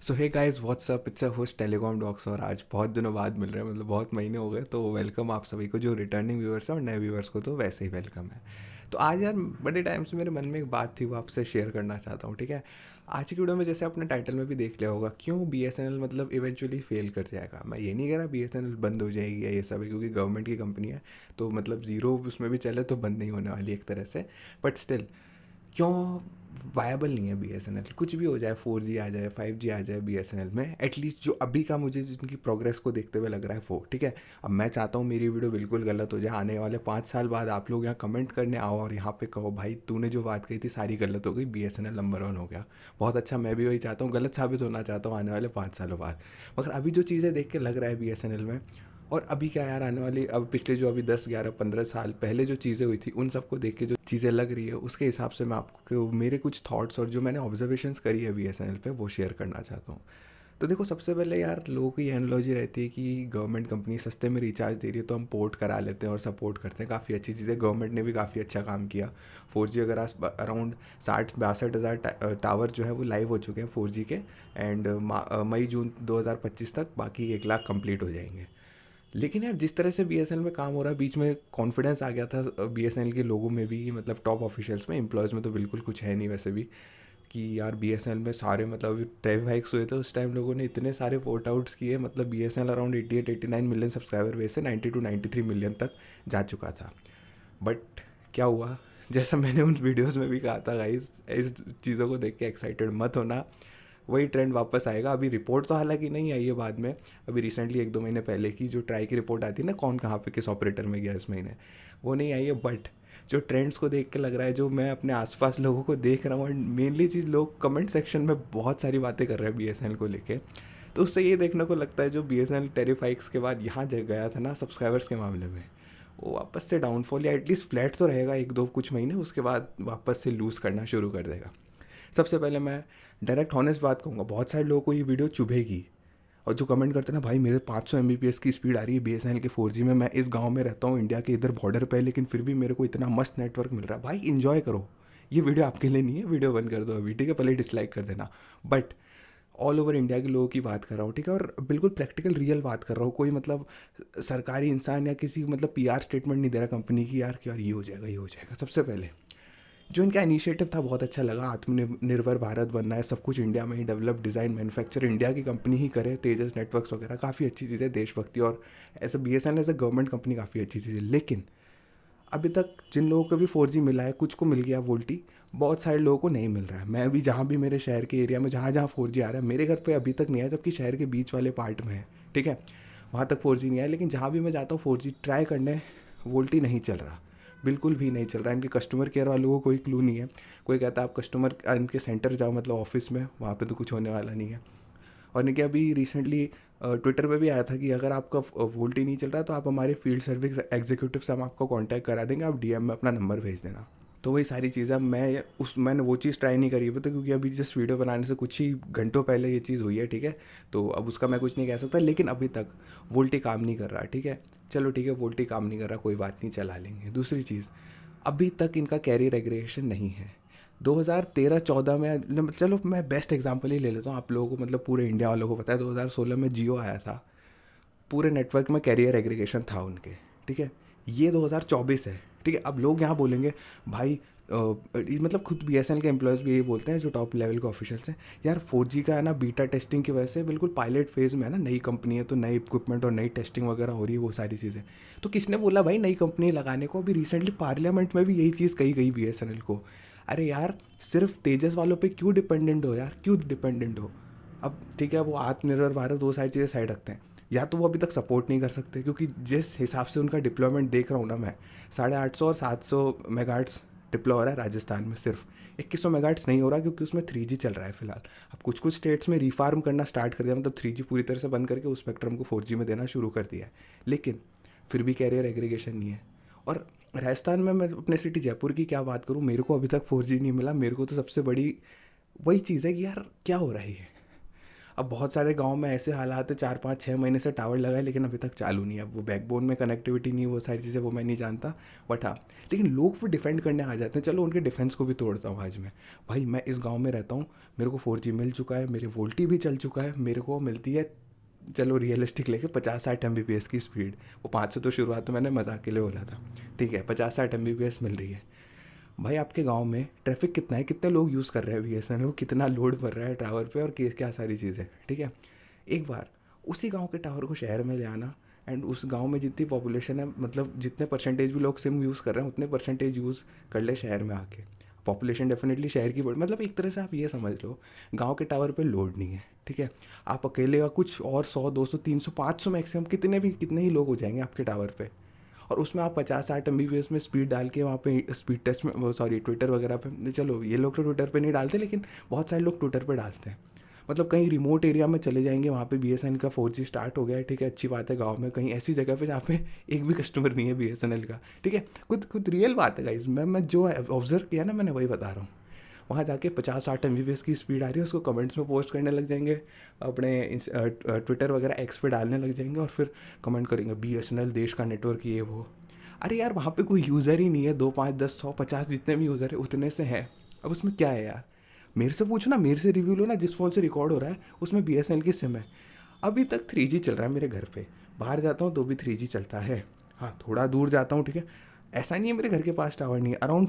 So hey guys what's up, it's a host telecom docs. और आज बहुत दिनों बाद मिल रहे हैं, मतलब बहुत महीने हो गए। तो वेलकम आप सभी को, जो रिटर्निंग व्यूअर्स हैं और नए व्यूअर्स को तो वैसे ही वेलकम है। तो आज यार बड़े टाइम से मेरे मन में एक बात थी, वो आपसे शेयर करना चाहता हूँ। ठीक है, आज की वीडियो में जैसे आपने टाइटल में भी देख लिया होगा, क्यों BSNL मतलब इवेंचुअली फेल कर जाएगा। मैं ये नहीं कह रहा BSNL बंद हो जाएगी या ये सब है, क्योंकि गवर्नमेंट की कंपनी है तो मतलब ज़ीरो उसमें भी चले तो बंद नहीं होने वाली एक तरह से। बट स्टिल क्यों वायबल नहीं है BSNL। कुछ भी हो जाए, 4G आ जाए, 5G आ जाए BSNL में, एटलीस्ट जो अभी का मुझे जिनकी प्रोग्रेस को देखते हुए लग रहा है वो ठीक है। अब मैं चाहता हूँ मेरी वीडियो बिल्कुल गलत हो जाए, आने वाले 5 साल बाद आप लोग यहाँ कमेंट करने आओ और यहाँ पे कहो भाई तूने जो बात कही थी सारी गलत हो गई, BSNL नंबर 1 हो गया। बहुत अच्छा, मैं भी वही चाहता हूँ, गलत साबित होना चाहता हूँ आने वाले 5 सालों बाद। मगर अभी जो चीज़ें देख के लग रहा है BSNL में, और अभी क्या यार, आने वाली अब पिछले जो अभी 10 11 15 साल पहले जो चीज़ें हुई थी उन सबको देख के जो चीज़ें लग रही है, उसके हिसाब से मैं आपको मेरे कुछ थॉट्स और जो मैंने ऑब्जर्वेशंस करी है BSNL पे वो शेयर करना चाहता हूँ। तो देखो, सबसे पहले यार लोगों की एनालॉजी रहती है कि गवर्नमेंट कंपनी सस्ते में रिचार्ज दे रही है तो हम पोर्ट करा लेते हैं और सपोर्ट करते हैं। काफ़ी अच्छी चीज़ है, गवर्नमेंट ने भी काफ़ी अच्छा काम किया। 4G अगर अराउंड 60 62 हज़ार टावर जो है वो लाइव हो चुके हैं 4G के। एंड मई जून 2025 तक बाकी 1 लाख कंप्लीट हो जाएंगे। लेकिन यार जिस तरह से BSNL में काम हो रहा है, बीच में कॉन्फिडेंस आ गया था BSNL के लोगों में भी, मतलब टॉप ऑफिशियल्स में, एम्प्लॉयज़ में तो बिल्कुल कुछ है नहीं वैसे भी, कि यार BSNL में सारे मतलब अभी टैरिफ हाइक्स हुए थे उस टाइम लोगों ने इतने सारे पोर्ट आउट्स किए, मतलब BSNL around 88 89 million subscriber base से 90 to 93 मिलियन तक जा चुका था। बट क्या हुआ, जैसा मैंने उन वीडियोस में भी कहा था गाइस, इस चीज़ों को देख के एक्साइटेड मत होना, वही ट्रेंड वापस आएगा। अभी रिपोर्ट तो हालांकि नहीं आई है बाद में, अभी रिसेंटली 1 2 महीने पहले की जो ट्राई की रिपोर्ट आती है ना, कौन कहाँ पे किस ऑपरेटर में गया इस महीने, वो नहीं आई है। बट जो ट्रेंड्स को देख के लग रहा है, जो मैं अपने आसपास लोगों को देख रहा हूँ, और मेनली चीज़ लोग कमेंट सेक्शन में बहुत सारी बातें कर रहे हैं BSNL को लेके, तो उससे ये देखने को लगता है जो BSNL टेरिफ हाइक्स के बाद यहाँ गया था ना सब्सक्राइबर्स के मामले में, वो वापस से डाउनफॉल या एटलीस्ट फ्लैट तो रहेगा 1 2 कुछ महीने, उसके बाद वापस से लूज़ करना शुरू कर देगा। सबसे पहले मैं डायरेक्ट हॉनेस्ट बात कहूँगा, बहुत सारे लोगों को ये वीडियो चुभेगी। और जो कमेंट करते हैं ना, भाई मेरे 500 Mbps की स्पीड आ रही है BSNL के 4G में, मैं इस गांव में रहता हूँ इंडिया के इधर बॉर्डर पे, लेकिन फिर भी मेरे को इतना मस्त नेटवर्क मिल रहा है, भाई इन्जॉय करो। ये वीडियो आपके लिए नहीं है, वीडियो बंद कर दो अभी, ठीक है, पहले डिसलाइक कर देना। बट ऑल ओवर इंडिया के लोगों की बात कर रहा हूँ, ठीक है, और बिल्कुल प्रैक्टिकल रियल बात कर रहा हूँ। कोई मतलब सरकारी इंसान या किसी मतलब PR स्टेटमेंट नहीं दे रहा कंपनी की, यार कि यार ये हो जाएगा ये हो जाएगा। सबसे पहले जो इनका इनिशिएटिव था बहुत अच्छा लगा, आत्मनिर्भर भारत बनना है, सब कुछ इंडिया में ही डेवलप, डिज़ाइन, मैन्युफैक्चर इंडिया की कंपनी ही करे, तेजस नेटवर्क्स वगैरह काफ़ी अच्छी चीज़ है, देशभक्ति, और ऐसा BSNL as a government company काफ़ी अच्छी चीज़ है। लेकिन अभी तक जिन लोगों को भी 4G मिला है, कुछ को मिल गया वोल्टी, बहुत सारे लोगों को नहीं मिल रहा है। मैं भी जहाँ भी मेरे शहर के एरिया में जहाँ जहाँ 4G आ रहा है, मेरे घर पे अभी तक नहीं आया, जबकि शहर के बीच वाले पार्ट में है, ठीक है, वहाँ तक 4G नहीं आया। लेकिन जहाँ भी मैं जाता हूँ 4G ट्राई करने, वोल्टी नहीं चल रहा, बिल्कुल भी नहीं चल रहा। इनके कस्टमर केयर वालों को कोई क्लू नहीं है। कोई कहता है आप कस्टमर इनके सेंटर जाओ, मतलब ऑफिस में, वहाँ पे तो कुछ होने वाला नहीं है। और इनके अभी रिसेंटली ट्विटर पे भी आया था कि अगर आपका वोल्टी नहीं चल रहा तो आप हमारे फील्ड सर्विस एग्जीक्यूटिव से हम आपको कांटेक्ट करा देंगे, आप DM में अपना नंबर भेज देना। तो वही सारी चीज़ें मैंने वो चीज़ ट्राई नहीं करी है तो, क्योंकि अभी जस्ट वीडियो बनाने से कुछ ही घंटों पहले ये चीज़ हुई है, ठीक है, तो अब उसका मैं कुछ नहीं कह सकता। लेकिन अभी तक वोल्टी काम नहीं कर रहा, ठीक है, चलो ठीक है, वोल्टी काम नहीं कर रहा, कोई बात नहीं, चला लेंगे। दूसरी चीज़, अभी तक इनका कैरियर एग्रीगेशन नहीं है। 2013 14 में, चलो मैं बेस्ट एग्जांपल ही ले लेता हूँ, आप लोगों को मतलब पूरे इंडिया वालों को पता है, 2016 में जियो आया था, पूरे नेटवर्क में कैरियर एग्रीगेशन था उनके, ठीक है। ये 2024 है, ठीक है। अब लोग यहाँ बोलेंगे भाई मतलब खुद BSNL के एम्प्लॉयज़ भी यही बोलते हैं जो टॉप लेवल के ऑफिशियल्स हैं, यार 4G का है ना बीटा टेस्टिंग की वजह से बिल्कुल पायलट फेज़ में है ना, नई कंपनी है तो नई इक्विपमेंट और नई टेस्टिंग वगैरह हो रही है, वो सारी चीज़ें। तो किसने बोला भाई नई कंपनी लगाने को? अभी रिसेंटली पार्लियामेंट में भी यही चीज़ कही गई BSNL को। अरे यार सिर्फ तेजस वालों पे क्यों डिपेंडेंट हो यार, क्यों डिपेंडेंट हो? अब ठीक है, वो आत्मनिर्भर भारत, वो सारी चीज़ें साइड रखते हैं, या तो वो अभी तक सपोर्ट नहीं कर सकते, क्योंकि जिस हिसाब से उनका डिप्लॉयमेंट देख रहा हूँ ना मैं, 850 और 700 मेगाहर्ट्ज़ डिप्लॉय हो रहा है राजस्थान में सिर्फ, 2100 मेगाहर्ट्ज़ नहीं हो रहा क्योंकि उसमें 3G चल रहा है फिलहाल। अब कुछ कुछ स्टेट्स में रिफार्म करना स्टार्ट कर दिया, मतलब 3G पूरी तरह से बंद करके उस स्पेक्ट्रम को 4G में देना शुरू कर दिया है, लेकिन फिर भी कैरियर एग्रीगेशन नहीं है। और राजस्थान में मैं अपने सिटी जयपुर की क्या बात करूँ, मेरे को अभी तक 4G नहीं मिला। मेरे को तो सबसे बड़ी वही चीज़ है कि यार क्या हो रहा है ये। अब बहुत सारे गांव में ऐसे हालात है 4 5 6 महीने से टावर लगा है लेकिन अभी तक चालू नहीं है। अब वो बैकबोन में कनेक्टिविटी नहीं, वो सारी चीज़ें वो मैं नहीं जानता। बट हाँ, लेकिन लोग फिर डिफेंड करने आ जाते हैं। चलो उनके डिफेंस को भी तोड़ता हूँ आज मैं। भाई मैं इस गाँव में रहता हूँ, मेरे को 4G मिल चुका है, मेरे वोल्टी भी चल चुका है, मेरे को मिलती है, चलो रियलिस्टिक लेके 50 60 MBPS की स्पीड। वो 500 तो शुरुआत में मैंने मजाक के लिए बोला था, ठीक है, 50 60 MBPS मिल रही है। भाई आपके गांव में ट्रैफिक कितना है, कितने लोग यूज़ कर रहे हैं BSNL को, कितना लोड पड़ रहा है टावर पे, और क्या सारी चीज़ें, ठीक है। एक बार उसी गांव के टावर को शहर में ले आना, एंड उस गांव में जितनी पॉपुलेशन है, मतलब जितने परसेंटेज भी लोग सिम यूज़ कर रहे हैं उतने परसेंटेज यूज़ कर ले शहर में आके। पॉपुलेशन डेफिनेटली शहर की बढ़, मतलब एक तरह से आप ये समझ लो गांव के टावर पे लोड नहीं है, ठीक है। आप अकेले या कुछ और 100 200 300 500 मैक्सिमम कितने ही लोग हो जाएंगे आपके टावर पे। और उसमें आप 50 60 MBPS में स्पीड डाल के वहाँ पे स्पीड टेस्ट में, वो सॉरी ट्विटर वगैरह पे, चलो ये लोग तो ट्विटर पे नहीं डालते लेकिन बहुत सारे लोग ट्विटर पे डालते हैं। मतलब कहीं रिमोट एरिया में चले जाएंगे, वहाँ पे BSNL का 4G स्टार्ट हो गया है, ठीक है, अच्छी बात है। गांव में कहीं ऐसी जगह पे जहाँ पे एक भी कस्टमर नहीं है BSNL का, ठीक है, खुद खुद रियल बात है गाइस। मैं जो ऑब्जर्व किया ना, मैंने वही बता रहा हूँ। वहाँ जाके 50 60 MBPS की स्पीड आ रही है, उसको कमेंट्स में पोस्ट करने लग जाएंगे, अपने ट्विटर वगैरह एक्स पे डालने लग जाएंगे, और फिर कमेंट करेंगे BSNL देश का नेटवर्क ये वो। अरे यार वहाँ पे कोई यूज़र ही नहीं है, 2 5 10 100 50 जितने भी यूज़र है उतने से हैं। अब उसमें क्या है यार, मेरे से पूछो ना, मेरे से रिव्यू लो ना, जिस फ़ोन से रिकॉर्ड हो रहा है उसमें BSNL की सिम है। अभी तक 3G चल रहा है मेरे घर पे, बाहर जाता हूँ तो भी 3G चलता है। हाँ थोड़ा दूर जाता हूँ, ठीक है, ऐसा नहीं है मेरे घर के पास टावर नहीं है, अराउंड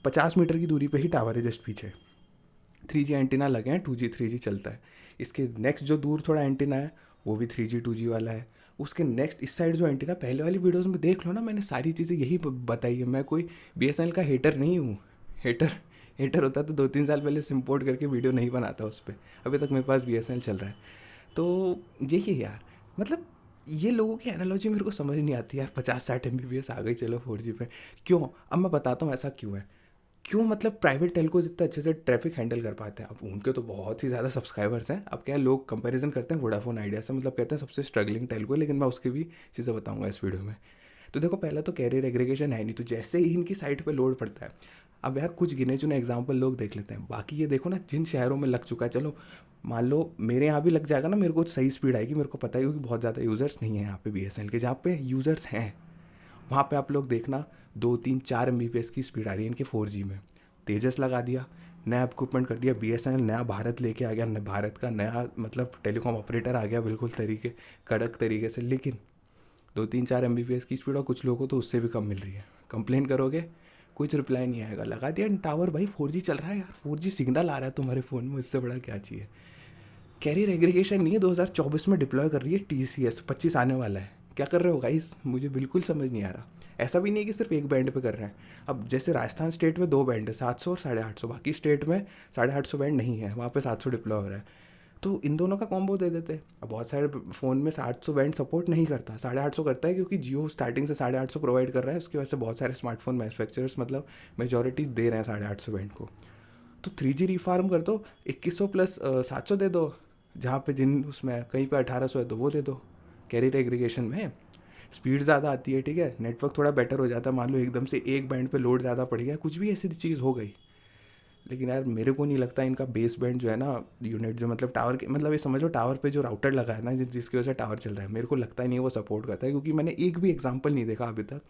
50 मीटर की दूरी पे ही टावर है जस्ट पीछे। 3G एंटीना लगे हैं, 2G 3G चलता है। इसके नेक्स्ट जो दूर थोड़ा एंटीना है वो भी 3G 2G वाला है। उसके नेक्स्ट इस साइड जो एंटीना, पहले वाली वीडियोस में देख लो ना, मैंने सारी चीज़ें यही बताई है। मैं कोई BSNL का हेटर नहीं हूँ। हेटर हेटर होता तो 2 3 साल पहले सिम्पोर्ट करके वीडियो नहीं बनाता उस पर। अभी तक मेरे पास BSNL चल रहा है। तो यही है यार, मतलब ये लोगों की एनालॉजी मेरे को समझ नहीं आती यार। 50 60 MBPS आ गई, चलो 4G पे क्यों। अब मैं बताता हूँ ऐसा क्यों है। क्यों, मतलब प्राइवेट टेलकोज इतना अच्छे से ट्रैफिक हैंडल कर पाते हैं, अब उनके तो बहुत ही ज़्यादा सब्सक्राइबर्स हैं। अब क्या है, लोग कंपैरिजन करते हैं वोडाफोन आइडिया से, मतलब कहते हैं सबसे स्ट्रगलिंग टेलको, लेकिन मैं उसकी भी चीज़ें बताऊंगा इस वीडियो में। तो देखो पहला तो कैरियर एग्रीगेशन है नहीं, तो जैसे ही इनकी साइट पे लोड पड़ता है, अब यार कुछ गिने चुने एग्जाम्पल लोग देख लेते हैं, बाकी ये देखो ना जिन शहरों में लग चुका है, चलो मान लो मेरे यहाँ भी लग जाएगा ना, मेरे को सही स्पीड आएगी, मेरे को पता ही होगी बहुत ज़्यादा यूज़र्स नहीं है यहाँ पे BSNL के। जहाँ पे यूज़र्स हैं वहाँ पे आप लोग देखना 2 3 4 MBPS की स्पीड आ रही है इनके 4G में। तेजस लगा दिया, नया इक्विपमेंट कर दिया, BSNL नया भारत लेके आ गया, भारत का नया मतलब टेलीकॉम ऑपरेटर आ गया बिल्कुल कड़क तरीके से, लेकिन 2 3 4 MBPS की स्पीड, और कुछ लोगों को तो उससे भी कम मिल रही है। कंप्लेन करोगे कुछ रिप्लाई नहीं आएगा। लगा दिया टावर, भाई 4G चल रहा है यार, 4G सिग्नल आ रहा है तुम्हारे फ़ोन में, इससे बड़ा क्या चाहिए। कैरियर एग्रीगेशन नहीं है, 2024 में डिप्लॉय कर रही है TCS, 25 आने वाला है। क्या कर रहे हो गाइस, मुझे बिल्कुल समझ नहीं आ रहा। ऐसा भी नहीं है कि सिर्फ एक बैंड पे कर रहे हैं। अब जैसे राजस्थान स्टेट में 2 बैंड है, 700 और 850, बाकी स्टेट में 850 बैंड नहीं है, वहाँ पे 700 डिप्लॉय हो रहा है। तो इन दोनों का कॉम्बो दे देते। अब बहुत सारे फ़ोन में 800 बैंड सपोर्ट नहीं करता, 850 करता है, क्योंकि जियो स्टार्टिंग से 850 प्रोवाइड कर रहा है, उसकी वजह से बहुत सारे स्मार्टफोन मैन्युफैक्चरर्स मतलब मेजोरिटी दे रहे हैं 850 बैंड को। तो 3G रिफार्म कर दो, 2100 प्लस 700 दे दो, जहाँ पे जिन उसमें कहीं पे 1800 है तो वो दे दो। कैरियर एग्रीगेशन में स्पीड ज़्यादा आती है, ठीक है, नेटवर्क थोड़ा बेटर हो जाता है। मान लो एकदम से एक बैंड पे लोड ज़्यादा पड़ गया, कुछ भी ऐसी चीज़ हो गई, लेकिन यार मेरे को नहीं लगता इनका बेस बैंड जो है ना, यूनिट जो मतलब टावर के, मतलब ये समझ लो टावर पे जो राउटर लगा है ना, जिसकी वजह से टावर चल रहा है, मेरे को लगता ही नहीं है वो सपोर्ट करता है, क्योंकि मैंने एक भी एग्जांपल नहीं देखा अभी तक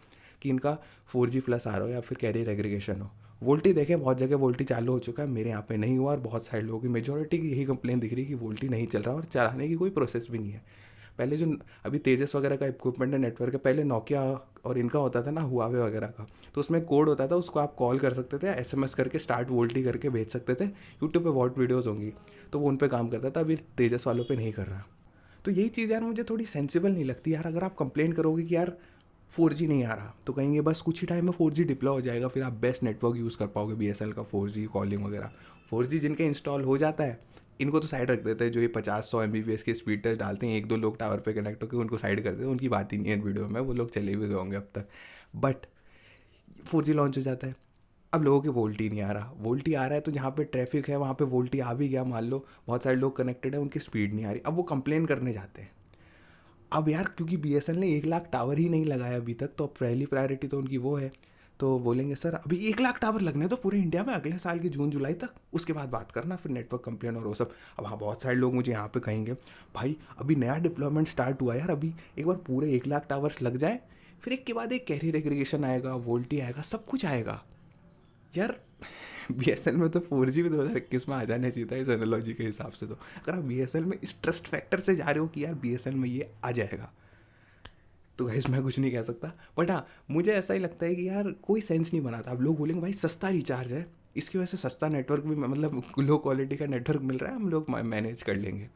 कि इनका 4G प्लस आ रहा हो या फिर कैरियर एग्रीगेशन हो। वोल्टी देखें, बहुत जगह वोल्टी चालू हो चुका है, मेरे यहाँ पे नहीं हुआ, और बहुत सारे लोगों की मेजोरिटी की यही कंप्लेन दिख रही है कि वोल्टी नहीं चल रहा और चलाने की कोई प्रोसेस भी नहीं है। पहले जो अभी तेजस वगैरह का इक्विपमेंट है, नेटवर्क है, पहले नोकिया और इनका होता था ना, हुआवे वगैरह का, तो उसमें कोड होता था, उसको आप कॉल कर सकते थे, SMS करके स्टार्ट वोल्टी करके भेज सकते थे, यूट्यूब पे बहुत वीडियोज़ होंगी, तो वो उन पर काम करता था। अभी तेजस वालों पे नहीं कर रहा। तो यही चीज़ यार मुझे थोड़ी सेंसिबल नहीं लगती यार। अगर आप कंप्लेन करोगे कि यार 4G नहीं आ रहा, तो कहेंगे बस कुछ ही टाइम में 4G डिप्लॉय हो जाएगा, फिर आप बेस्ट नेटवर्क यूज़ कर पाओगे BSNL का 4G कॉलिंग वगैरह। 4G जिनके इंस्टॉल हो जाता है इनको तो साइड रख देते हैं, जो ये 50 100 MBPS की स्पीड टेस्ट डालते हैं, 1 2 लोग टावर पे कनेक्ट होकर उनको साइड कर देते हैं, उनकी बात ही नहीं है वीडियो में, वो लोग चले भी गए होंगे अब तक। बट 4G लॉन्च हो जाता है, अब लोगों के वोल्टी नहीं आ रहा, वोल्टी आ रहा है तो जहाँ पे ट्रैफिक है वहाँ पे वोल्टी आ भी गया, मान लो बहुत सारे लोग कनेक्टेड है, उनकी स्पीड नहीं आ रही, अब वो कंप्लेन करने जाते हैं। अब यार क्योंकि BSNL ने 1 लाख टावर ही नहीं लगाया अभी तक, तो अब पहली प्रायोरिटी तो उनकी वो है। तो बोलेंगे सर अभी 1 लाख टावर लगने तो पूरे इंडिया में अगले साल के जून जुलाई तक, उसके बाद बात करना फिर नेटवर्क कंप्लेन और वो सब। अब हाँ, बहुत सारे लोग मुझे यहाँ पे कहेंगे भाई अभी नया डिप्लॉयमेंट स्टार्ट हुआ यार, अभी एक बार पूरे 1 लाख टावर्स लग जाए, फिर एक के बाद एक कैरियर एग्रीगेशन आएगा, वोल्टी आएगा, सब कुछ आएगा यार। BSNL में तो 4G भी 2021 में आ जाना चाहिए था इस एनालॉजी के हिसाब से। तो अगर आप BSNL में इस ट्रस्ट फैक्टर से जा रहे हो कि यार BSNL में ये आ जाएगा, तो गाइस मैं कुछ नहीं कह सकता। बट हाँ, मुझे ऐसा ही लगता है कि यार कोई सेंस नहीं बनाता। अब लोग बोलेंगे भाई सस्ता रिचार्ज है, इसकी वजह से सस्ता नेटवर्क भी, मतलब लो क्वालिटी का नेटवर्क मिल रहा है, हम लोग मैनेज कर लेंगे।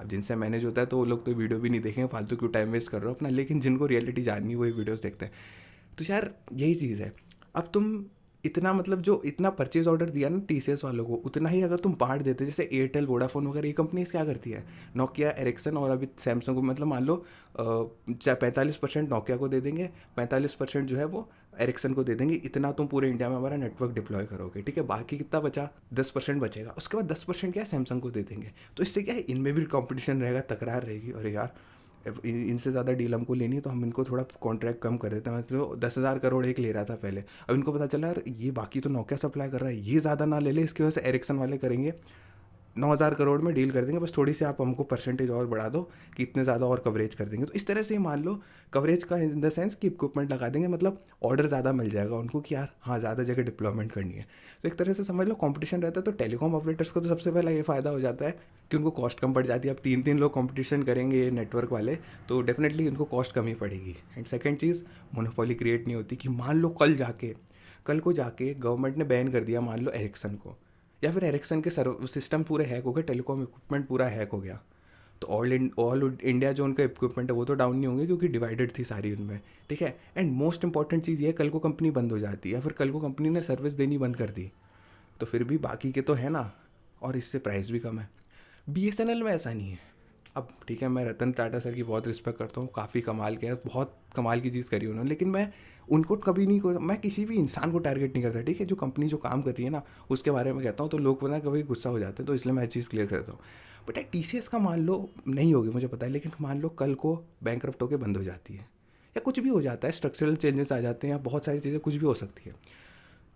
अब जिनसे मैनेज होता है तो वो लोग तो वीडियो भी नहीं देखेंगे, फालतू क्यों टाइम वेस्ट कर रहे हो अपना, लेकिन जिनको रियलिटी जाननी है वही वीडियोस देखते हैं। तो यार यही चीज़ है। अब तुम इतना, मतलब जो इतना परचेज ऑर्डर दिया ना TCS वालों को, उतना ही अगर तुम बांट देते, जैसे एयरटेल, वोडाफोन वगैरह, ये कंपनीज क्या करती है, नोकिया, एरिक्सन और अभी सैमसंग को, मतलब मान लो 45% नोकिया को दे देंगे, 45% जो है वो एरिक्सन को दे देंगे, इतना तुम पूरे इंडिया में हमारा नेटवर्क डिप्लॉय करोगे, ठीक है। बाकी कितना बचा, 10% बचेगा, उसके बाद 10% क्या है सैमसंग को दे देंगे। तो इससे क्या है, इनमें भी कंपटीशन रहेगा, तकरार रहेगी, अरे यार इनसे ज़्यादा डील हमको लेनी है तो हम इनको थोड़ा कॉन्ट्रैक्ट कम कर देते हैं। मतलब 10,000 करोड़ एक ले रहा था पहले, अब इनको पता चला यार ये बाकी तो नोकिया सप्लाई कर रहा है, ये ज़्यादा ना ले ले, इसकी वजह से एरिक्सन वाले करेंगे 9,000 करोड़ में डील कर देंगे, बस थोड़ी सी आप हमको परसेंटेज और बढ़ा दो कि इतने ज़्यादा और कवरेज कर देंगे। तो इस तरह से ही मान लो कवरेज का इन द सेंस कि इक्विपमेंट लगा देंगे, मतलब ऑर्डर ज़्यादा मिल जाएगा उनको कि यार हाँ ज़्यादा जगह डिप्लॉयमेंट करनी है। तो एक तरह से समझ लो कंपटीशन रहता है। तो टेलीकॉम ऑपरेटर्स को तो सबसे पहला ये फ़ायदा हो जाता है कि उनको कॉस्ट कम पड़ जाती है। अब 3 लोग कंपटीशन करेंगे ये नेटवर्क वाले, तो डेफिनेटली उनको कॉस्ट कम ही पड़ेगी। And second cheese, monopoly create नहीं होती कि मान लो कल को जाके गवर्नमेंट ने बैन कर दिया मान लो एरिक्सन को, या फिर एरिक्सन के सर्व सिस्टम पूरे हैक हो गए, टेलीकॉम इक्विपमेंट पूरा हैक हो गया, तो ऑल इंडिया जो उनका इक्विपमेंट है वो तो डाउन नहीं होंगे क्योंकि डिवाइडेड थी सारी उनमें, ठीक है। एंड मोस्ट इंपॉर्टेंट चीज़ ये है, कल को कंपनी बंद हो जाती है या फिर कल को कंपनी ने सर्विस देनी बंद कर दी, तो फिर भी बाकी के तो है ना, और इससे प्राइस भी कम है। BSNL में ऐसा नहीं है। अब ठीक है, मैं रतन टाटा सर की बहुत रिस्पेक्ट करता हूँ, काफ़ी कमाल किया, बहुत कमाल की चीज़ करी उन्होंने, लेकिन मैं उनको कभी नहीं, मैं किसी भी इंसान को टारगेट नहीं करता, ठीक है। जो कंपनी जो काम कर रही है ना उसके बारे में कहता हूँ, तो लोग पता कभी गुस्सा हो जाते हैं, तो इसलिए मैं चीज़ क्लियर करता हूँ। बट TCS का मान लो नहीं होगी मुझे पता है, लेकिन मान लो कल को बैंकरप्ट होकर बंद हो जाती है, या कुछ भी हो जाता है, स्ट्रक्चरल चेंजेस आ जाते हैं, या बहुत सारी चीज़ें कुछ भी हो सकती है।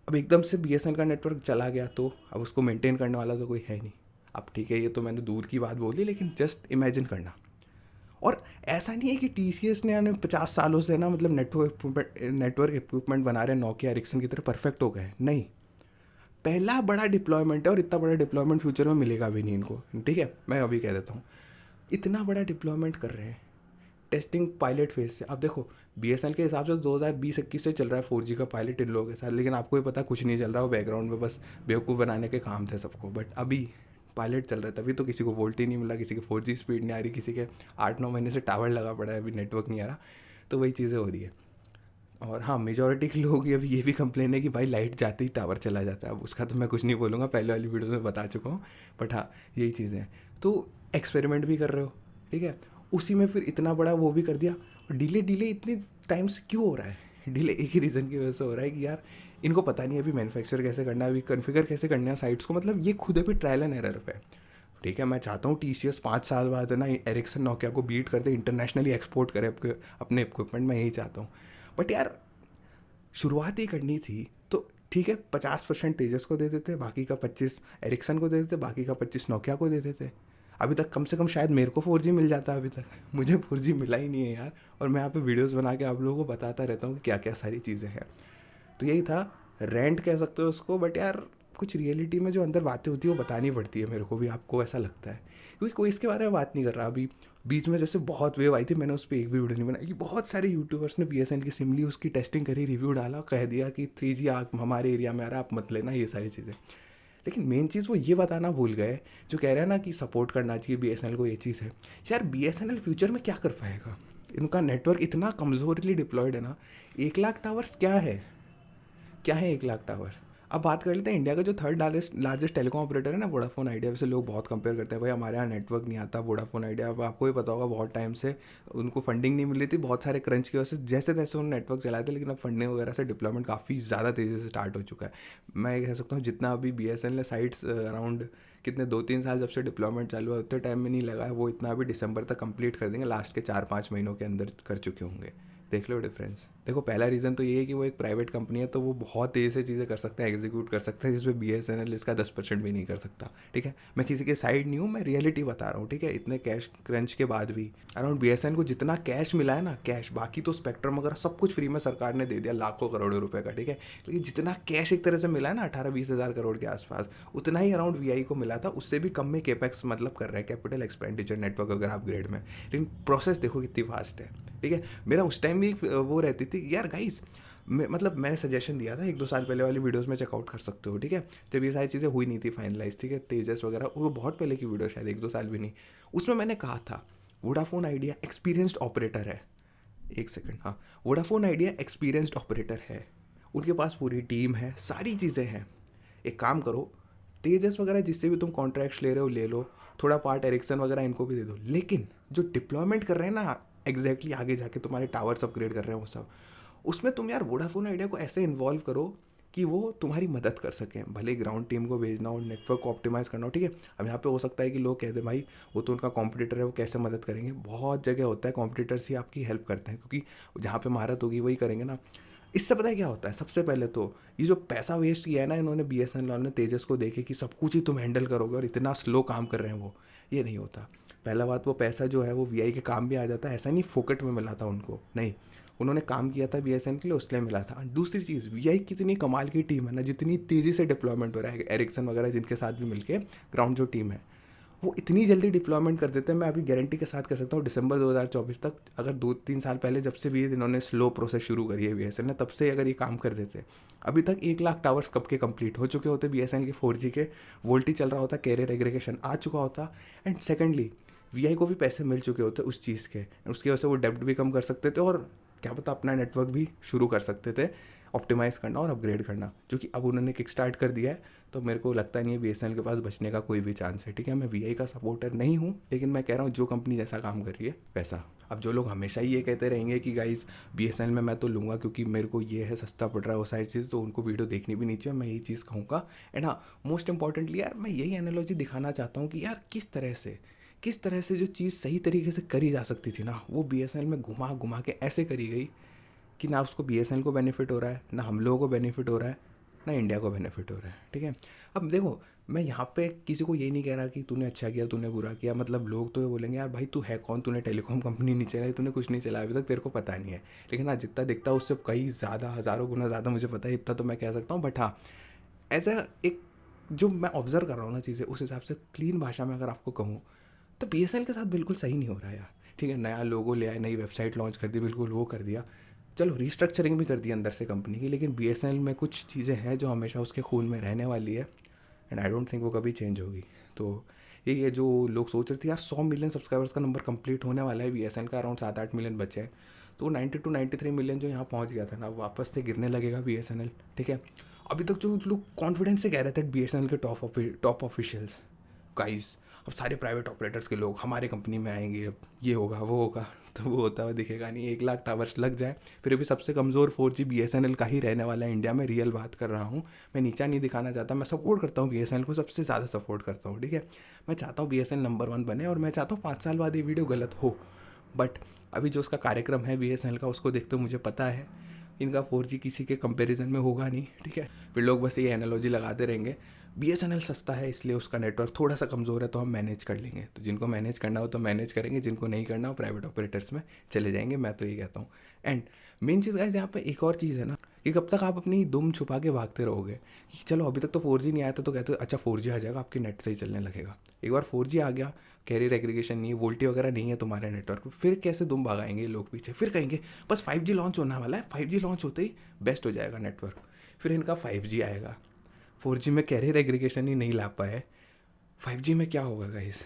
अब एकदम से BSNL का नेटवर्क चला गया, तो अब उसको मेंटेन करने वाला तो कोई है नहीं। अब ठीक है, ये तो मैंने दूर की बात बोली, लेकिन जस्ट इमेजिन करना। और ऐसा नहीं है कि TCS ने यानी 50 सालों से ना, मतलब नेटवर्क इक्विपमेंट बना रहे हैं नोकिया, एरिक्सन की तरह परफेक्ट हो गए, नहीं। पहला बड़ा डिप्लॉयमेंट है, और इतना बड़ा डिप्लॉयमेंट फ्यूचर में मिलेगा भी नहीं इनको, ठीक है। मैं अभी कह देता हूँ, इतना बड़ा डिप्लॉयमेंट कर रहे हैं टेस्टिंग पायलट फेज से। अब देखो BSNL के हिसाब से 2020-21 से चल रहा है 4G का पायलट इन लोगों के साथ, लेकिन आपको ही पता कुछ नहीं चल रहा, वो बैकग्राउंड में बस बेवकूफ़ बनाने के काम थे सबको। बट अभी पायलट चल रहा है, तभी तो किसी को वोल्ट ही नहीं मिला, किसी की 4G स्पीड नहीं आ रही, किसी के 8-9 महीने से टावर लगा पड़ा है, अभी नेटवर्क नहीं आ रहा। तो वही चीज़ें हो रही है। और हाँ, मेजॉरिटी के लोग अभी ये भी कंप्लेन है कि भाई लाइट जाते ही टावर चला जाता है। अब उसका तो मैं कुछ नहीं बोलूँगा, पहले वाली वीडियो में बता चुका हूँ। बट हाँ, यही चीज़ें हैं। तो एक्सपेरिमेंट भी कर रहे हो, ठीक है, उसी में फिर इतना बड़ा वो भी कर दिया। और डिले इतने टाइम से क्यों हो रहा है डिले? एक ही रीज़न की वजह से हो रहा है कि यार इनको पता नहीं अभी मैन्युफैक्चर कैसे करना है, अभी कन्फिगर कैसे करना है साइट्स को, मतलब ये खुद अभी ट्रायल एंड एरर पे है, ठीक है। मैं चाहता हूँ TCS 5 साल बाद है ना एरिक्सन नोकिया को बीट करते, इंटरनेशनली एक्सपोर्ट करे अपने इक्विपमेंट, मैं यही चाहता हूँ। बट यार शुरुआत ही करनी थी तो ठीक है, 50% तेजस को दे देते, बाकी का 25 एरिक्सन को दे देते, बाकी का 25 नोकिया को दे देते। अभी तक कम से कम शायद मेरे को 4G मिल जाता, अभी तक मुझे 4G मिला ही नहीं है यार। और मैं यहाँ पे वीडियोस बना के आप लोगों को बताता रहता हूँ कि क्या क्या सारी चीज़ें हैं। तो यही था, रेंट कह सकते हो उसको, बट यार कुछ रियलिटी में जो अंदर बातें होती है वो बतानी पड़ती है मेरे को भी, आपको ऐसा लगता है, क्योंकि कोई इसके बारे में बात नहीं कर रहा। अभी बीच में जैसे बहुत वेव आई थी, मैंने उस पर एक भी वीडियो नहीं बनाई, बहुत सारे यूट्यूबर्स ने BSNL की सिम ली, उसकी टेस्टिंग करी, रिव्यू डाला, कह दिया कि 3G हमारे एरिया में आ रहा है, आप मत लेना, ये सारी चीज़ें। लेकिन मेन चीज़ वो ये बताना भूल गए, जो कह रहे हैं ना कि सपोर्ट करना चाहिए BSNL को, ये चीज़ है यार। BSNL फ्यूचर में क्या कर पाएगा? इनका नेटवर्क इतना कमज़ोरली डिप्लॉयड है ना। 1 लाख टावर्स क्या है, क्या है 1 लाख टावर? अब बात कर लेते हैं इंडिया का जो थर्ड लार्जेस्ट टेलीकॉम ऑपरेटर है ना, वोडाफोन आइडिया। वैसे लोग बहुत कंपेयर करते हैं, भाई हमारे यहाँ नेटवर्क नहीं आता, वोडाफोन आइडिया। अब आपको ही पता होगा बहुत टाइम से उनको फंडिंग नहीं मिल रही थी, बहुत सारे क्रंच की वजह से जैसे तैसे उन्होंने नेटवर्क चलाए थे, लेकिन अब फंडिंग वगैरह से डिप्लॉयमेंट काफ़ी ज़्यादा तेज़ी से स्टार्ट हो चुका है। मैं ये कह सकता हूँ जितना अभी BSNL ने साइट्स अराउंड कितने 2-3 साल जब से डिप्लॉयमेंट चालू है, उतने टाइम में नहीं लगा है, वो इतना अभी दिसंबर तक कंप्लीट कर देंगे, लास्ट के 4-5 महीनों के अंदर कर चुके होंगे, देख लो डिफरेंस। देखो पहला रीज़न तो ये है कि वो एक प्राइवेट कंपनी है, तो वो बहुत तेज़ी से चीज़ें कर सकते हैं, एग्जीक्यूट कर सकते हैं, जिसमें BSNL इसका 10% भी नहीं कर सकता। ठीक है, मैं किसी के साइड नहीं हूँ, मैं रियलिटी बता रहा हूँ। ठीक है, इतने कैश क्रंच के बाद भी अराउंड BSNL को जितना कैश मिला है ना, कैश, बाकी तो स्पेक्ट्रम वगैरह सब कुछ फ्री में सरकार ने दे दिया, लाखों करोड़ों रुपए का। ठीक है, लेकिन जितना कैश एक तरह से मिला है ना, 18-20 हज़ार करोड़ के आसपास, उतना ही अराउंड VI को मिला था। उससे भी कम में केपेक्स मतलब कर रहा है, कैपिटल एक्सपेंडिचर नेटवर्क वगैरह अपग्रेड में। लेकिन प्रोसेस देखो कितनी फास्ट है। ठीक है, मेरा उस टाइम भी वो रहती थी यार गाइस, मतलब मैंने सजेशन दिया था 1-2 साल पहले वाली वीडियोस में चेकआउट कर सकते हो। ठीक है, जब ये सारी चीज़ें हुई नहीं थी फाइनलाइज। ठीक है, तेजस वगैरह, वो बहुत पहले की वीडियो, शायद 1-2 साल भी नहीं। उसमें मैंने कहा था वोडाफोन आइडिया एक्सपीरियंस्ड ऑपरेटर है। एक सेकंड, हाँ, वोडाफोन आइडिया एक्सपीरियंस्ड ऑपरेटर है, उनके पास पूरी टीम है, सारी चीज़ें हैं। एक काम करो, तेजस वगैरह जिससे भी तुम कॉन्ट्रैक्ट्स ले रहे हो ले लो, थोड़ा पार्ट एरिक्सन वगैरह इनको भी दे दो, लेकिन जो डिप्लॉयमेंट कर रहे हैं ना एग्जैक्टली आगे जाके तुम्हारे टावर्स अपग्रेड कर रहे हैं वो सब, उसमें तुम यार वोडाफोन आइडिया को ऐसे इन्वॉल्व करो कि वो तुम्हारी मदद कर सकें। भले ग्राउंड टीम को भेजना हो, नेटवर्क को ऑप्टिमाइज़ करना हो। ठीक है, अब यहाँ पे हो सकता है कि लोग कह दें भाई वो तो उनका कॉम्पिटिटर है, वो कैसे मदद करेंगे। बहुत जगह होता है कॉम्पिटिटर्स ही आपकी हेल्प करते हैं, क्योंकि जहाँ पे महारत होगी वही करेंगे ना। इससे पता है क्या होता है, सबसे पहले तो ये जो पैसा वेस्ट किया है ना इन्होंने, BSNL ने तेजस को देखे कि सब कुछ ही तुम हैंडल करोगे और इतना स्लो काम कर रहे हैं वो, ये नहीं होता। पहला बात, वो पैसा जो है वो VI के काम भी आ जाता है, ऐसा नहीं फोकट में मिला था उनको, नहीं, उन्होंने काम किया था BSNL के लिए, उसलिए मिला था। दूसरी चीज़, VI कितनी कमाल की टीम है ना, जितनी तेज़ी से डिप्लॉयमेंट हो रहा है, एरिक्सन वगैरह जिनके साथ भी मिलके ग्राउंड जो टीम है वो इतनी जल्दी डिप्लॉयमेंट कर देते हैं। मैं अभी गारंटी के साथ कह सकता हूँ दिसंबर 2024 तक, अगर 2-3 साल पहले जब से भी इन्होंने स्लो प्रोसेस शुरू करी है BSNL ने, तब से अगर ये काम कर देते, अभी तक 1 लाख टावर्स कब के कंप्लीट हो चुके होते BSNL के 4G के, वोल्टी चल रहा होता, कैरियर एग्रीगेशन आ चुका होता, एंड सेकेंडली VI को भी पैसे मिल चुके होते उस चीज़ के, उसकी वजह से वो डेब्ट भी कम कर सकते थे, और क्या पता अपना नेटवर्क भी शुरू कर सकते थे ऑप्टिमाइज़ करना और अपग्रेड करना, जो कि अब उन्होंने किक स्टार्ट कर दिया है। तो मेरे को लगता नहीं है BSNL के पास बचने का कोई भी चांस है। ठीक है, मैं VI का सपोर्टर नहीं हूँ, लेकिन मैं कह रहा हूँ जो कंपनी जैसा काम कर रही है वैसा। अब जो लोग हमेशा ही ये कहते रहेंगे कि गाइस BSNL में मैं तो लूँगा क्योंकि मेरे को ये है, सस्ता पड़ रहा है, वो सारी चीज़, तो उनको वीडियो देखनी भी नहीं चाहिए, मैं यही चीज़ कहूँगा। एंड हाँ, मोस्ट इंपॉर्टेंटली यार मैं यही एनालॉजी दिखाना चाहता हूँ कि यार किस तरह से जो चीज़ सही तरीके से करी जा सकती थी ना, वो BSNL में घुमा घुमा के ऐसे करी गई कि ना उसको BSNL को बेनिफिट हो रहा है, ना हम लोगों को बेनिफिट हो रहा है, ना इंडिया को बेनिफिट हो रहा है। ठीक है, अब देखो मैं यहाँ पे किसी को ये नहीं कह रहा कि तूने अच्छा किया तूने बुरा किया, मतलब लोग तो ये बोलेंगे यार भाई तू है कौन, तूने टेलीकॉम कंपनी नहीं चलाई, तूने कुछ नहीं चलाया अभी तक, तेरे को पता नहीं है। लेकिन हाँ, जितना दिखता है उससे कई ज़्यादा, हज़ारों गुना ज़्यादा मुझे पता है, इतना तो मैं कह सकता हूँ। बट हाँ, ऐसा एक जो मैं ऑब्जर्व कर रहा हूँ ना चीज़ें, उस हिसाब से क्लीन भाषा में अगर आपको कहूँ तो BSNL के साथ बिल्कुल सही नहीं हो रहा है यार। ठीक है, नया लोगो ले आए, नई वेबसाइट लॉन्च कर दी, बिल्कुल वो कर दिया, चलो रिस्ट्रक्चरिंग भी कर दी अंदर से कंपनी की, लेकिन BSNL में कुछ चीज़ें हैं जो हमेशा उसके खून में रहने वाली है, एंड आई डोंट थिंक वो कभी चेंज होगी। तो ये जो लोग सोच रहे थे यार 100 मिलियन सब्सक्राइबर्स का नंबर कंप्लीट होने वाला है, BSNL का अराउंड 7-8 मिलियन बचे हैं, तो 92-93 मिलियन जो यहाँ पहुँच गया था ना, वापस से गिरने लगेगा BSNL। ठीक है, अभी तक जो लोग कॉन्फिडेंस से कह रहे थे BSNL के टॉप ऑफिशियल्स, गाइस अब सारे प्राइवेट ऑपरेटर्स के लोग हमारे कंपनी में आएंगे, अब ये होगा वो होगा, तो वो होता हुआ दिखेगा नहीं। 1 लाख टावर्स लग जाए, फिर भी सबसे कमज़ोर 4G BSNL का ही रहने वाला है इंडिया में, रियल बात कर रहा हूँ, मैं नीचा नहीं दिखाना चाहता, मैं सपोर्ट करता हूँ BSNL को, सबसे ज़्यादा सपोर्ट करता हूँ। ठीक है, मैं चाहता हूँ BSNL नंबर 1 बने, और मैं चाहता हूँ 5 साल बाद ये वीडियो गलत हो, बट अभी जो उसका कार्यक्रम है BSNL का, उसको देखते मुझे पता है इनका 4G किसी के कंपैरिजन में होगा नहीं। ठीक है, फिर लोग बस ये एनालॉजी लगाते रहेंगे BSNL सस्ता है इसलिए उसका नेटवर्क थोड़ा सा कमज़ोर है तो हम मैनेज कर लेंगे, तो जिनको मैनेज करना हो तो मैनेज करेंगे, जिनको नहीं करना हो प्राइवेट ऑपरेटर्स में चले जाएंगे, मैं तो ये कहता हूँ। एंड मेन चीज़ गाइस यहाँ पे एक और चीज़ है ना, कि कब तक आप अपनी दुम छुपा के भागते रहोगे कि चलो अभी तक तो 4G नहीं आया था, तो कहते हो अच्छा 4G आ जाएगा आपके नेट से ही चलने लगेगा। एक बार 4G आ गया, कैरियर एग्रीगेशन नहीं है, वोल्टी वगैरह नहीं है तुम्हारे नेटवर्क पर, फिर कैसे दुम भगाएंगे लोग पीछे, फिर कहेंगे बस 5G लॉन्च होने वाला है, 5G लॉन्च होते ही बेस्ट हो जाएगा नेटवर्क, फिर इनका 5G आएगा, 4G में कैरियर एग्रीगेशन ही नहीं ला पाए, 5G में क्या होगा गाइस,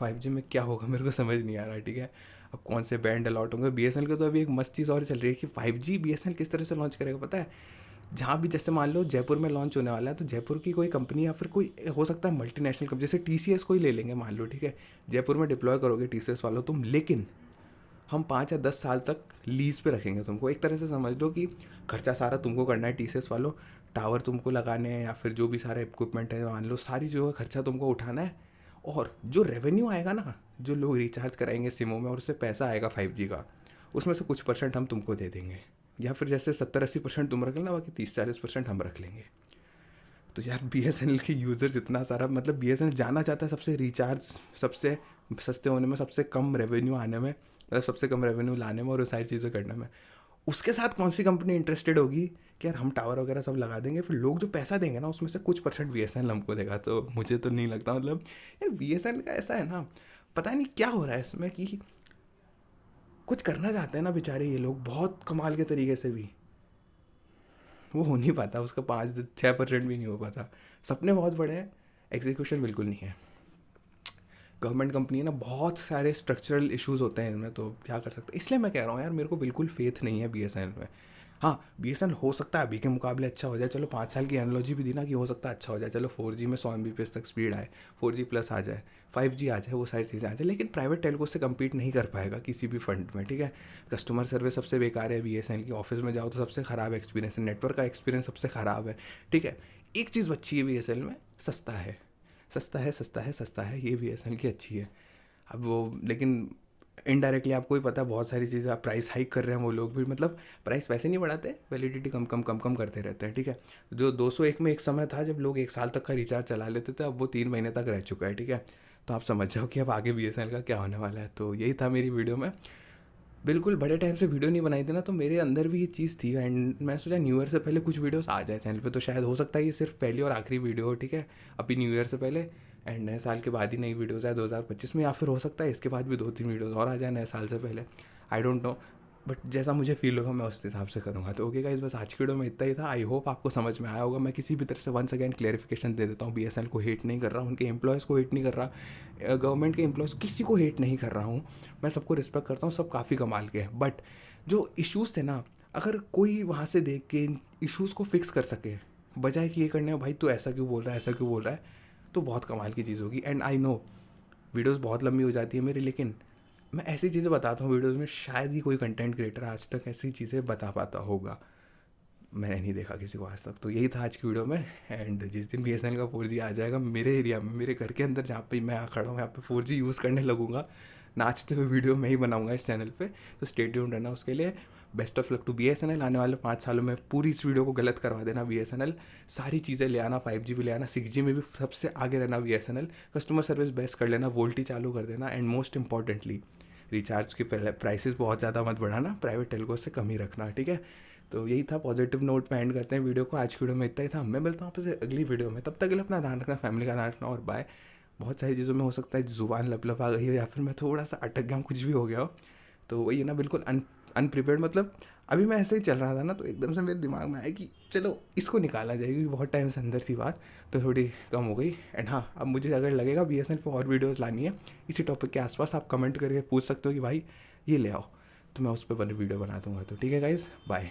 5G में क्या होगा मेरे को समझ नहीं आ रहा। ठीक है, अब कौन से बैंड अलॉट होंगे, BSNL के तो अभी एक मस्त चीज़ और चल रही है कि 5G BSNL किस तरह से लॉन्च करेगा पता है, जहाँ भी जैसे मान लो जयपुर में लॉन्च होने वाला है, तो जयपुर की कोई कंपनी या फिर कोई हो सकता है मल्टीनेशनल कंपनी, जैसे TCS को ही ले लेंगे मान लो। ठीक है, जयपुर में डिप्लॉय करोगे TCS वालों तुम, लेकिन हम 5 या 10 साल तक लीज पे रखेंगे तुमको, एक तरह से समझ लो कि खर्चा सारा तुमको करना है TCS वालों, टावर तुमको लगाने हैं या फिर जो भी सारे इक्विपमेंट है मान लो, सारी चीज़ों का खर्चा तुमको उठाना है, और जो रेवेन्यू आएगा ना, जो लोग रिचार्ज कराएंगे सिमों में और उससे पैसा आएगा 5G का, उसमें से कुछ परसेंट हम तुमको दे देंगे, या फिर जैसे 70-80% तुम रख लेना, बाकी 30-40% हम रख लेंगे। तो यार BSNL के यूज़र्स इतना सारा, मतलब BSNL जाना चाहता है सबसे रिचार्ज सबसे सस्ते होने में, सबसे कम रेवेन्यू आने में, मतलब सबसे कम रेवेन्यू लाने में और वो सारी चीज़ें करने में। उसके साथ कौन सी कंपनी इंटरेस्टेड होगी कि यार हम टावर वगैरह सब लगा देंगे, फिर लोग जो पैसा देंगे ना उसमें से कुछ परसेंट BSNL हमको देगा। तो मुझे तो नहीं लगता, मतलब यार BSNL का ऐसा है ना, पता नहीं क्या हो रहा है इसमें कि कुछ करना चाहते हैं ना बेचारे ये लोग बहुत कमाल के तरीके से भी, वो हो नहीं पाता, उसका 5-6% भी नहीं हो पाता। सपने बहुत बड़े हैं, एग्जीक्यूशन बिल्कुल नहीं है। गवर्नमेंट कंपनी है ना, बहुत सारे स्ट्रक्चरल इश्यूज होते हैं इनमें, तो क्या कर सकते हैं। इसलिए मैं कह रहा हूँ यार, मेरे को बिल्कुल फेथ नहीं है BSNL में। हाँ, BSNL हो सकता है अभी के मुकाबले अच्छा हो जाए, चलो 5 साल की एनालॉजी भी दी ना कि हो सकता है अच्छा हो जाए, चलो 4G में 100 Mbps तक स्पीड आए, 4G+ आ जाए, 5G आ जाए, वो सारी चीज़ें आ जाए, लेकिन प्राइवेट टेलको से कम्पीट नहीं कर पाएगा किसी भी फंड में, ठीक है। कस्टमर सर्विस सबसे बेकार है BSNL की, ऑफिस में जाओ तो सबसे ख़राब एक्सपीरियंस है, नेटवर्क का एक्सपीरियंस सबसे ख़राब है, ठीक है। एक चीज़ अच्छी है BSNL में, सस्ता है, सस्ता है, सस्ता है, सस्ता है, ये BSNL की अच्छी है। अब वो लेकिन इनडायरेक्टली आपको ही पता है बहुत सारी चीज़ें आप प्राइस हाइक कर रहे हैं, वो लोग भी मतलब प्राइस वैसे नहीं बढ़ाते, वैलिडिटी कम कम कम कम करते रहते हैं, ठीक है। जो 201 में एक समय था जब लोग 1 साल तक का रिचार्ज चला लेते थे, अब वो 3 महीने तक रह चुका है, ठीक है। तो आप समझ जाओ कि अब आगे BSNL का क्या होने वाला है। तो यही था मेरी वीडियो में, बिल्कुल बड़े टाइम से वीडियो नहीं बनाई थी ना, तो मेरे अंदर भी ये चीज़ थी, एंड मैं सोचा न्यू ईयर से पहले कुछ वीडियोस आ जाए चैनल पे, तो शायद हो सकता है ये सिर्फ पहली और आखिरी वीडियो हो, ठीक है, अभी न्यू ईयर से पहले, एंड नए साल के बाद ही नई वीडियोज़ आए 2025 में, या फिर हो सकता है इसके बाद भी 2-3 वीडियोज़ और आ जाए नए साल से पहले, आई डोंट नो, बट जैसा मुझे फील होगा मैं उस हिसाब से करूँगा। तो ओके गाइस, बस आज की वीडियो में इतना ही था, आई होप आपको समझ में आया होगा। मैं किसी भी तरह से वंस अगेन क्लेरिफिकेशन दे देता हूँ, BSNL को हेट नहीं कर रहा, उनके एम्प्लॉयज़ को हेट नहीं कर रहा, गवर्नमेंट के एम्प्लॉयज़ किसी को हेट नहीं कर रहा हूँ, मैं सबको रिस्पेक्ट करता हूँ, सब काफ़ी कमाल के हैं। बट जो इश्यूज़ थे ना, अगर कोई वहाँ से देख के इन इश्यूज़ को फिक्स कर सके, बजाय कि ये करने में भाई तू ऐसा क्यों बोल रहा है, ऐसा क्यों बोल रहा है, तो बहुत कमाल की चीज़ होगी। एंड आई नो वीडियोस बहुत लंबी हो जाती है मेरी, लेकिन मैं ऐसी चीज़ें बताता हूँ वीडियोस में, शायद ही कोई कंटेंट क्रिएटर आज तक ऐसी चीज़ें बता पाता होगा, मैंने नहीं देखा किसी को आज तक। तो यही था आज की वीडियो में, एंड जिस दिन BSNL का 4G आ जाएगा मेरे एरिया में, मेरे घर के अंदर जहाँ पे मैं खड़ा हूँ, यहाँ पे 4G यूज़ करने लगूंगा, नाचते हुए वीडियो मैं ही बनाऊंगा इस चैनल पे, तो स्टे ट्यून्ड रहना उसके लिए। Best of luck to BSNL, आने वाले 5 सालों में पूरी इस वीडियो को गलत करवा देना BSNL, सारी चीज़ें ले आना, 5G भी ले आना, 6G में भी सबसे आगे रहना BSNL, कस्टमर सर्विस बेस्ट कर लेना, वोल्टी चालू कर देना, एंड मोस्ट इंपॉर्टेंटली रिचार्ज के पहले प्राइसेस बहुत ज़्यादा मत बढ़ाना, प्राइवेट टेलको से कम ही रखना, ठीक है। तो यही था, पॉजिटिव नोट पे एंड करते हैं वीडियो को। आज की वीडियो में इतना ही था, मैं मिलता हूँ आपसे अगली वीडियो में, तब तक के लिए अपना ध्यान रखना, फैमिली का ध्यान रखना, और बाय। बहुत सारी चीज़ों में हो सकता है ज़ुबान लप आ गई हो, या फिर मैं थोड़ा सा अटक गया हूँ, कुछ भी हो गया हो, तो वही है ना, बिल्कुल अनप्रिपेयर्ड, मतलब अभी मैं ऐसे ही चल रहा था ना, तो एकदम से मेरे दिमाग में आया कि चलो इसको निकाला जाए, क्योंकि बहुत टाइम से अंदर थी बात, तो थोड़ी कम हो गई। एंड हाँ, अब मुझे अगर लगेगा BSNL पर और वीडियोज़ लानी है इसी टॉपिक के आसपास, आप कमेंट करके पूछ सकते हो कि भाई ये ले आओ, तो मैं उस पर वीडियो बना दूंगा। तो ठीक है गाइज़, बाय।